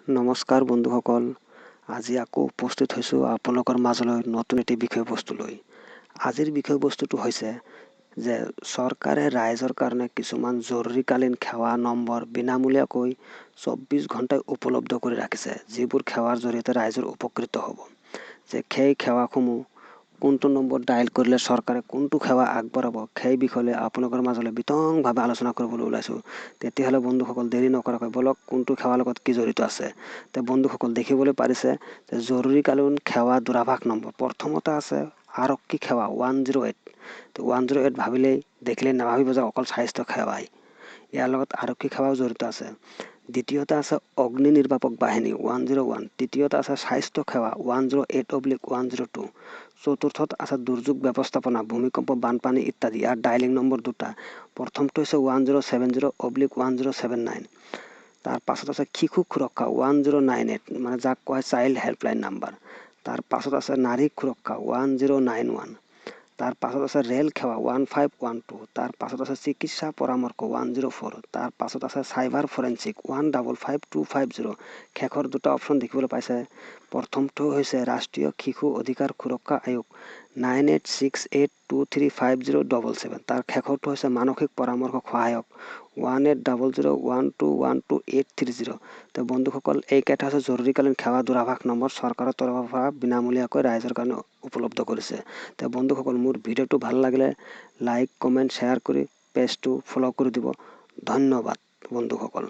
নমস্কাৰ বন্ধুসকল, আজি আকৌ উপস্থিত হৈছোঁ আপোনালোকৰ মাজলৈ নতুন এটি বিষয়বস্তু লৈ। আজিৰ বিষয়বস্তুটো হৈছে যে চৰকাৰে ৰাইজৰ কাৰণে কিছুমান জৰুৰীকালীন সেৱা নম্বৰ বিনামূলীয়াকৈ 24 ঘণ্টাই উপলব্ধ কৰি ৰাখিছে, যিবোৰ সেৱাৰ জৰিয়তে ৰাইজৰ উপকৃত হ'ব। যে সেই সেৱাসমূহ কোনটো নম্বৰ ডায়েল কৰিলে চৰকাৰে কোনটো সেৱা আগবঢ়াব, সেই বিষয়ে আপোনালোকৰ মাজলৈ বিতংভাৱে আলোচনা কৰিবলৈ ওলাইছোঁ। তেতিয়াহ'লে বন্ধুসকল দেৰি নকৰাকৈ বলক কোনটো সেৱাৰ লগত কি জড়িত আছে। তে বন্ধুসকল দেখিবলৈ পাৰিছে যে জৰুৰীকালীন সেৱা দূৰাভাষ নম্বৰ প্ৰথমতে আছে আৰক্ষী সেৱা 108। তো 108 ভাবিলেই দেখিলে নাভাবিব যে অকল স্বাস্থ্য সেৱাই, ইয়াৰ লগত আৰক্ষী সেৱাও জড়িত আছে। দ্বিতীয়তে আছে অগ্নি নিৰ্বাপক বাহিনী 101। তৃতীয়তে আছে স্বাস্থ্য সেৱা 108/102। চতুৰ্থত আছে দুৰ্যোগ ব্যৱস্থাপনা, ভূমিকম্প, বানপানী ইত্যাদি। ইয়াৰ ডাইলিং নম্বৰ দুটা। প্ৰথমটো হৈছে 1070/1079। তাৰ পাছত আছে শিশু সুৰক্ষা 1098, মানে যাক কোৱা চাইল্ড হেল্পলাইন নাম্বাৰ। তাৰ পাছত আছে নাৰী সুৰক্ষা 1091। তাৰ পাছত আছে ৰেল সেৱা 1512। তাৰ পাছত আছে চিকিৎসা পৰামৰ্শ 104। তাৰ পাছত আছে চাইবাৰ ফৰেনচিক 155250। শেষৰ দুটা অপশ্যন দেখিবলৈ পাইছে। প্ৰথমটো হৈছে ৰাষ্ট্ৰীয় শিশু অধিকাৰ সুৰক্ষা আয়োগ 9868235077। তাৰ শেষৰটো হৈছে মানসিক পৰামৰ্শ সহায়ক 180012122830। তো বন্ধুসকল, এইকেইটা হৈছে জৰুৰীকালীন সেৱা দূৰাভাষ নম্বৰ চৰকাৰৰ তৰফৰ পৰা বিনামূলীয়াকৈ ৰাইজৰ কাৰণে উপলব্ধ কৰিছে। তো বন্ধুসকল, মোৰ ভিডিঅ'টো ভাল লাগিলে লাইক, কমেণ্ট, শ্বেয়াৰ কৰি পেজটো ফ'ল' কৰি দিব। ধন্যবাদ বন্ধুসকল।